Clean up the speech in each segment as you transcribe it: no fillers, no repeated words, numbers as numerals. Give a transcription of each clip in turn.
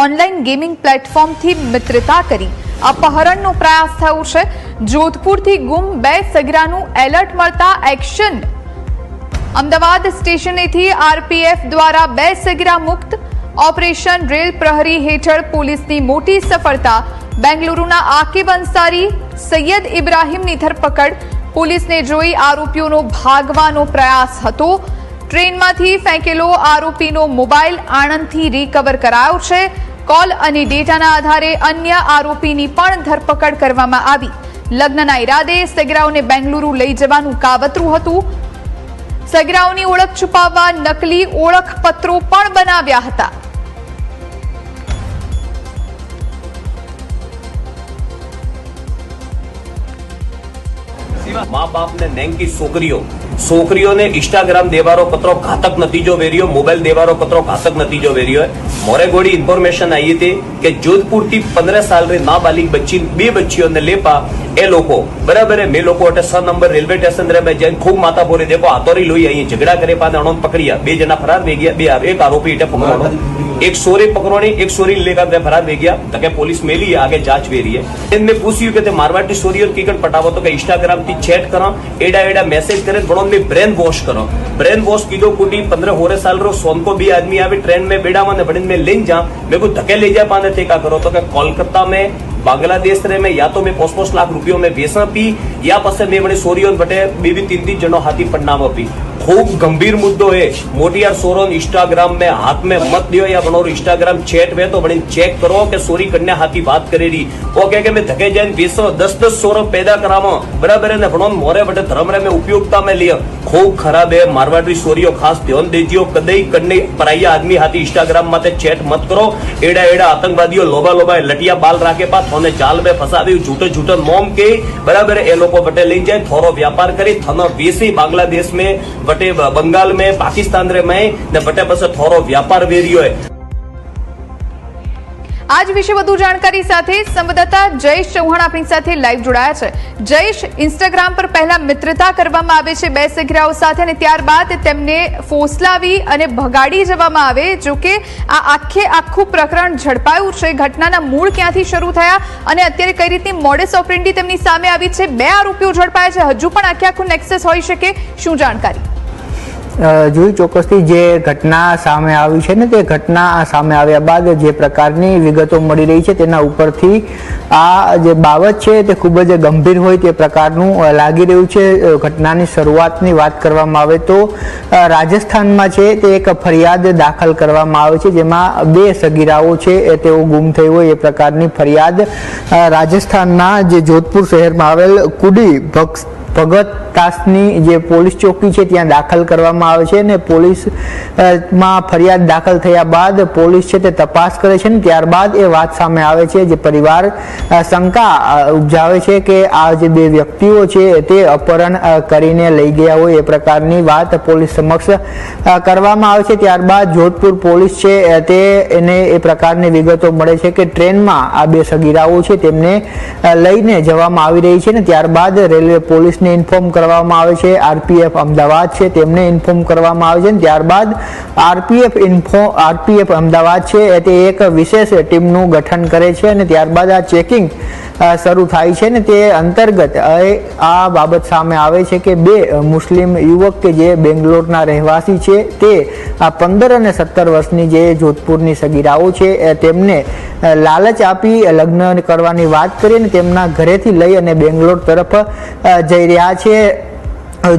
Online gaming પ્લેટફોર્મથી મિત્રતા કરી અપહરણનો પ્રયાસ થયો છે। જોધપુરથી ગુમ 2 સગીરાનું એલર્ટ મળતા એક્શન। અમદાવાદ સ્ટેશનેથી આરપીએફ દ્વારા 2 સગીરા મુક્ત। ઓપરેશન રેલ પ્રહરી હેઠળ પોલીસની મોટી સફળતા। બેંગલુરુના આકિબ અંસારી સૈયદ ઇબ્રાહીમની ધરપકડ। પોલીસને જોઈ આરોપીઓનો ભાગવાનો પ્રયાસ હતો। ટ્રેનમાંથી ફેંકેલો આરોપીનો મોબાઈલ આણંદથી રિકવર કરાયો છે। કોલ અને ડેટાના આધારે અન્ય આરોપીની પણ ધરપકડ કરવામાં આવી। લગ્નના ઈરાદે સગીરાઓને બેંગલુરુ લઈ જવાનું કાવતરું હતું। સગીરાઓની ઓળખ છુપાવવા નકલી ઓળખપત્રો પણ બનાવ્યા હતા। माँ बाप ने नेंग की छोकरीओ ने इंस्टाग्राम देवारो कतरो घातक नतीजो वेरियो मोबाइल देवारो कतरो घातक नतीजो वेरियो है। मोरे गोड़ी इन्फॉर्मेशन आई थी कि जोधपुर थी 15 साल रे नाबालिग बच्ची 2 बच्चियों ने लेपा ए लोको बराबर है। मैं लोको 6 नंबर रेलवे स्टेशन रे में जैन खूब माता बोरे देखो हाथोरी लोई आई झगड़ा करे पाने अणोन पकड़िया 2 जना फरार वे गया। एक आरोपी इटे पकड़ो एक सोरी पकड़ोनी एक सोरी लेकर फरार वे गया। तके पुलिस मेली आगे जांच वे रही है। इनमें पूछ्યું કે તે મારવાડી સોરીઓ कीकट पटावो तो के इंस्टाग्राम थी चैट करो एडा एडा मैसेज करे बड़ों में ब्रेन वॉश करो। ब्रेन वॉश कीधो कुटी 15 होरे साल रो सोन को भी आदमी आवे ट्रेन में बेड़ा में बड़न में ले जा मेरे को धक्के ले जा पाने थे का करो तो के कोलकाता में बांग्लादेश रे में या तो मैं 5 लाख रुपयों में बेसा पी या पसे मैं बड़े सोरियों बटे 2-3 जनो हाथी पन्नामा पी। खूब गंभीर मुद्दो है। मोटियार सोरोन इंस्टाग्राम में हाथ में मत दियो या बनोर इंस्टाग्राम चैट में तो बड़ी चेक करो कि सोरी कन्या हाथी बात करे रही वो कह मैं धके जाए 20-10 सोरो पैदा करावो बराबर है। बनोन मोरे बटे धर्म रे में उपयोगिता में लिया खूब खराब है। मारवाड़ी सोरियो खास ध्यान दीजियो कदई कन्ने पराया आदमी हाथी इंस्टाग्राम माते चैट मत करो। एडा एडा आतंकवादियों लोबा लोबा लटिया बाल राखे पा थोने जाल में फसावी झूठे झूठे मोम के बराबर ए लोको बटे ले जाए थोरो व्यापार करी थनो वेसी बांग्लादेश में बटे बंगाल में पाकिस्तान रे में ने बटे बस थोरो व्यापार वेरियो है। आज विषय વધુ જાણકારી સાથે સંવાદદાતા જયેશ ચૌહાણ આપણી સાથે લાઈવ જોડાયા છે। જયેશ, ઇન્સ્ટાગ્રામ પર પહેલા મિત્રતા કરવામાં આવે છે 2 સગીરાઓ સાથે અને ત્યારબાદ તેમને ફોસલાવી અને ભગાડી જવામાં આવે। જો કે આ આખું પ્રકરણ ઝડપાયું છે। ઘટનાના મૂળ ક્યાંથી શરૂ થયા અને અત્યારે કઈ રીતની મોડસ ઓપરેન્ડી તેમની સામે આવી છે? 2 આરોપીઓ ઝડપાયા છે, હજુ પણ આખું નેક્સસ હોઈ શકે, શું જાણકારી? જોઈ ચોક્કસથી જે ઘટના સામે આવી છે ને તે ઘટના સામે આવ્યા બાદ જે પ્રકારની વિગતો મળી રહી છે તેના ઉપરથી આ જે બાબત છે તે ખૂબ જ ગંભીર હોય તે પ્રકારનું લાગી રહ્યું છે। ઘટનાની શરૂઆતની વાત કરવામાં આવે તો રાજસ્થાનમાં છે તે એક ફરિયાદ દાખલ કરવામાં આવે છે જેમાં 2 સગીરાઓ છે તેઓ ગુમ થઈ હોય એ પ્રકારની ફરિયાદ રાજસ્થાનના જે જોધપુર શહેરમાં આવેલ કુડી ભગત તાસની જે પોલીસ ચોકી છે ત્યાં દાખલ કરવામાં આવે છે અને પોલીસમાં ફરિયાદ દાખલ થયા બાદ પોલીસ છે તે તપાસ કરે છે ને ત્યારબાદ એ વાત સામે આવે છે। જે પરિવાર શંકા ઉપજાવે છે કે આ જે 2 વ્યક્તિઓ છે તે અપહરણ કરીને લઈ ગયા હોય એ પ્રકારની વાત પોલીસ સમક્ષ કરવામાં આવે છે। ત્યારબાદ જોધપુર પોલીસ છે તે એને એ પ્રકારની વિગતો મળે છે કે ટ્રેનમાં આ 2 સગીરાઓ છે તેમને લઈને જવામાં આવી રહી છે ને ત્યારબાદ રેલવે પોલીસ ઇન્ફોર્મ કરવામાં આવે છે। આરપીએફ અમદાવાદ છે તેમને ઇન્ફોર્મ કરવામાં આવે છે ત્યારબાદ આરપીએફ અમદાવાદ છે તે એક વિશેષ ટીમનું ગઠન કરે છે અને ત્યારબાદ આ ચેકિંગ શરૂ થાય છે ને તે અંતર્ગત આ બાબત સામે આવે છે કે 2 મુસ્લિમ યુવક કે જે બેંગ્લોરના રહેવાસી છે તે 15 અને 17 વર્ષની જે જોધપુરની સગીરાઓ છે તેમને લાલચ આપી લગ્ન કરવાની વાત કરી અને તેમના ઘરેથી લઈ અને બેંગ્લોર તરફ જઈ રહ્યા છે।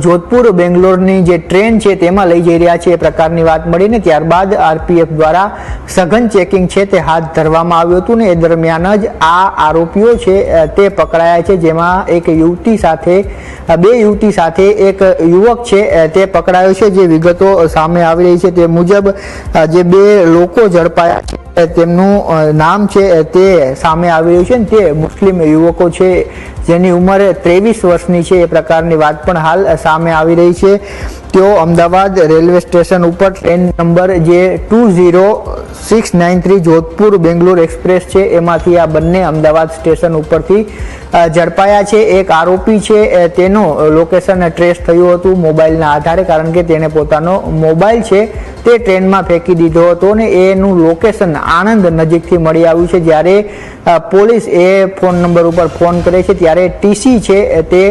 જોધપુર બેંગ્લોરની જે ટ્રેન છે તેમાં લઈ જઈ રહ્યા છે એ પ્રકારની વાત મળીને ત્યારબાદ આરપીએફ દ્વારા સઘન ચેકિંગ છે તે હાથ ધરવામાં આવ્યું હતું ને એ દરમિયાન જ આ આરોપીઓ છે તે પકડાયા છે જેમાં એક યુવતી સાથે 2 યુવતી સાથે એક યુવક છે તે પકડાયો છે। જે વિગતો સામે આવી રહી છે તે મુજબ જે 2 લોકો ઝડપાયા તેમનું નામ છે તે સામે આવી રહ્યું છે ને તે મુસ્લિમ યુવકો છે જેની ઉંમર 23 વર્ષની છે એ પ્રકારની વાત પણ હાલ સામે આવી રહી છે. તેઓ અમદાવાદ રેલવે સ્ટેશન ઉપર ટ્રેન નંબર જે 20693 જોધપુર બેંગ્લોર એક્સપ્રેસ છે એમાંથી આ બંને અમદાવાદ સ્ટેશન ઉપરથી ઝડપાયા છે. એક આરોપી છે તેનો લોકેશન ટ્રેસ થયું હતું મોબાઈલના આધારે, કારણ કે તેણે પોતાનો મોબાઈલ છે તે ટ્રેનમાં ફેંકી દીધો હતો અને એનું લોકેશન આણંદ નજીકથી મળી આવ્યું છે. જ્યારે પોલીસ એ ફોન નંબર ઉપર ફોન કરે છે ત્યારે ટીસી છે તે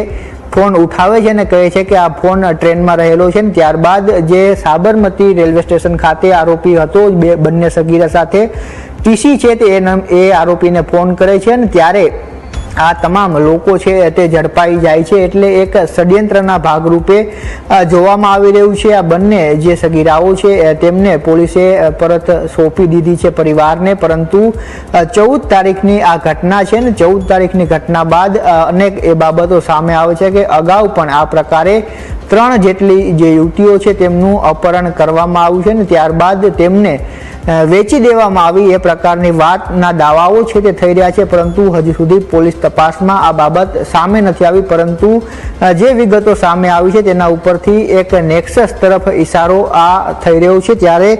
ફોન ઉઠાવે છે અને કહે છે કે આ ફોન ટ્રેનમાં રહેલો છે. ત્યારબાદ જે સાબરમતી રેલવે સ્ટેશન ખાતે આરોપી હતો બંને સગીરા સાથે, ટીસી છે તે એ આરોપીને ફોન કરે છે અને ત્યારે આ તમામ લોકો છે તે ઝડપાઈ જાય છે. એટલે એક ષડયંત્રના ભાગરૂપે જોવામાં આવી રહ્યું છે. આ બંને જે સગીરાઓ છે તેમને પોલીસે પરત સોંપી દીધી છે પરિવારને, પરંતુ 14 તારીખની આ ઘટના છે ને 14 તારીખની ઘટના બાદ અનેક એ બાબતો સામે આવે છે કે અગાઉ પણ આ પ્રકારે 3 જેટલી જે યુવતીઓ છે તેમનું અપહરણ કરવામાં આવ્યું છે ને ત્યારબાદ તેમને વેચી દેવામાં આવી એ પ્રકારની વાતના દાવાઓ છે તે થઈ રહ્યા છે. પરંતુ હજુ સુધી પોલીસ તપાસમાં આ બાબત સામે નથી આવી, પરંતુ જે વિગતો સામે આવી છે તેના ઉપરથી એક નેક્સસ તરફ ઇશારો આ થઈ રહ્યો છે. ત્યારે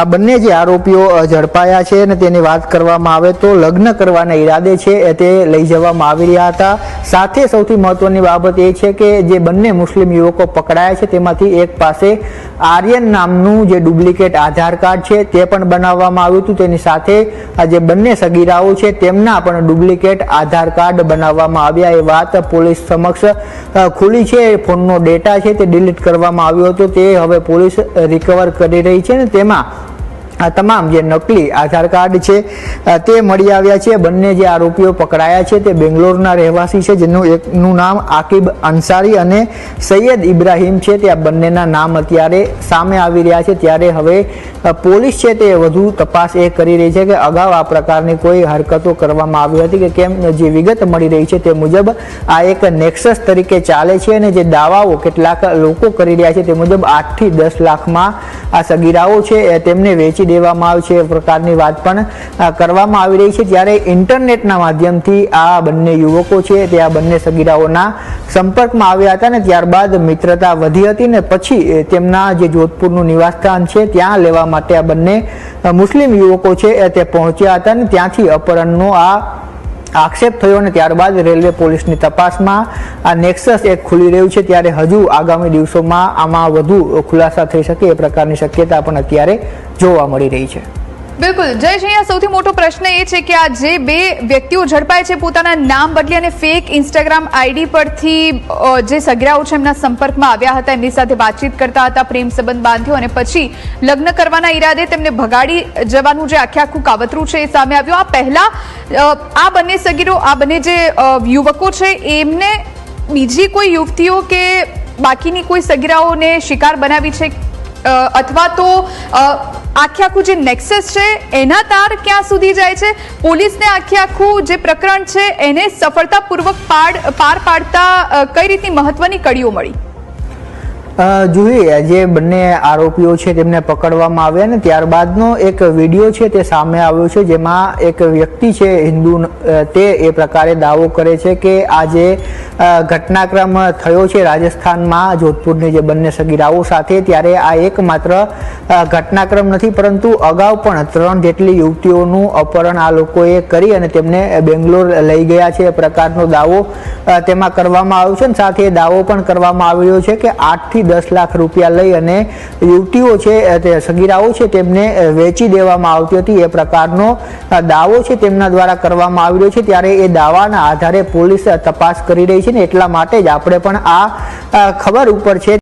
આ બંને જે આરોપીઓ ઝડપાયા છે અને તેની વાત કરવામાં આવે તો લગ્ન કરવાના ઈરાદે છે તે લઈ જવામાં આવી રહ્યા હતા. સાથે સૌથી મહત્વની બાબત એ છે કે જે બંને મુસ્લિમ યુવકો પકડાયા છે તેમાંથી એક પાસે આર્યન નામનું જે ડુપ્લિકેટ આધાર કાર્ડ છે તે પણ બનાવવામાં આવ્યું હતું. તેની સાથે આ જે બંને સગીરાઓ છે તેમના પણ ડુપ્લિકેટ આધાર કાર્ડ બનાવવામાં આવ્યા એ વાત પોલીસ સમક્ષ ખુલી છે. ફોનનો ડેટા છે તે ડિલીટ કરવામાં આવ્યો હતો, તે હવે પોલીસ રિકવર કરી રહી છે ને તેમાં આ તમામ જે નકલી આધાર કાર્ડ છે તે મળી આવ્યા છે. બંને જે આરોપીઓ પકડાયા છે તે બેંગ્લોરના રહેવાસી છે, જેનું એકનું નામ આકિબ અંસારી અને સૈયદ ઇબ્રાહીમ છે. તે આ બંનેના નામ અત્યારે સામે આવી રહ્યા છે. ત્યારે હવે પોલીસ છે તે વધુ તપાસ એ કરી રહી છે કે અગાઉ આ પ્રકારની કોઈ હરકતો કરવામાં આવી હતી કે કેમ. જે વિગત મળી રહી છે તે મુજબ આ એક નેક્સસ તરીકે ચાલે છે અને જે દાવાઓ કેટલાક લોકો કરી રહ્યા છે તે મુજબ 8 થી 10 લાખમાં આ સગીરાઓ છે તેમને વેચી દેવામાં આવે છે એ પ્રકારની વાત પણ કરવામાં આવી રહી છે. ત્યારે ઇન્ટરનેટના માધ્યમથી આ બંને યુવકો છે તે આ બંને સગીરાઓના સંપર્કમાં આવ્યા હતા ને ત્યારબાદ મિત્રતા વધી હતી ને પછી તેમના જે જોધપુરનું નિવાસસ્થાન છે ત્યાં લેવા માટે આ બંને મુસ્લિમ યુવકો છે તે પહોંચ્યા હતા ને ત્યાંથી અપહરણનો આ આક્ષેપ થયો અને ત્યારબાદ રેલવે પોલીસની તપાસમાં આ નેક્સસ એક ખુલી રહ્યું છે. ત્યારે હજુ આગામી દિવસોમાં આમાં વધુ ખુલાસા થઈ શકે એ પ્રકારની શક્યતા પણ અત્યારે જોવા મળી રહી છે. બિલકુલ જયેશ, અહીંયા સૌથી મોટો પ્રશ્ન એ છે કે આ જે બે વ્યક્તિઓ ઝડપાય છે પોતાના નામ બદલી અને ફેક ઇન્સ્ટાગ્રામ આઈડી પરથી જે સગીરાઓ છે એમના સંપર્કમાં આવ્યા હતા, એમની સાથે વાતચીત કરતા હતા, પ્રેમ સંબંધ બાંધ્યો અને પછી લગ્ન કરવાના ઈરાદે તેમને ભગાડી જવાનું જે આખું કાવતરું છે એ સામે આવ્યું. આ પહેલા આ બંને સગીરો, આ બંને જે યુવકો છે એમને બીજી કોઈ યુવતીઓ કે બાકીની કોઈ સગીરાઓને શિકાર બનાવી છે અથવા તો આખું જે નેક્સસ છે એના તાર ક્યાં સુધી જાય છે? પોલીસને આખું જે પ્રકરણ છે એને સફળતાપૂર્વક પાર પાડતા કઈ રીતની મહત્વની કડીઓ મળી? જોઈએ જે બંને આરોપીઓ છે તેમને પકડવામાં આવ્યા ને ત્યારબાદનો એક વિડીયો છે તે સામે આવ્યો છે, જેમાં એક વ્યક્તિ છે હિન્દુ તે એ પ્રકારે દાવો કરે છે કે આ જે ઘટનાક્રમ થયો છે રાજસ્થાનમાં જોધપુરની જે બંને સગીરાઓ સાથે, ત્યારે આ એકમાત્ર ઘટનાક્રમ નથી પરંતુ અગાઉ પણ 3 જેટલી યુવતીઓનું અપહરણ આ લોકોએ કરી અને તેમને બેંગ્લોર લઈ ગયા છે એ પ્રકારનો દાવો તેમાં કરવામાં આવ્યો છે. અને સાથે દાવો પણ કરવામાં આવ્યો છે કે 8 થી 10 લાખ રૂપિયા લઈ અને યુવતીઓ છે તે સગીરાઓ છે તેમને વેચી દેવામાં આવતી હતી એ પ્રકારનો દાવો છે તેમના દ્વારા કરવામાં આવી રહ્યો છે. ત્યારે એ દાવાના આધારે પોલીસ તપાસ કરી રહી છે ને એટલા માટે જ આપણે પણ આ ખબર ઉપર છે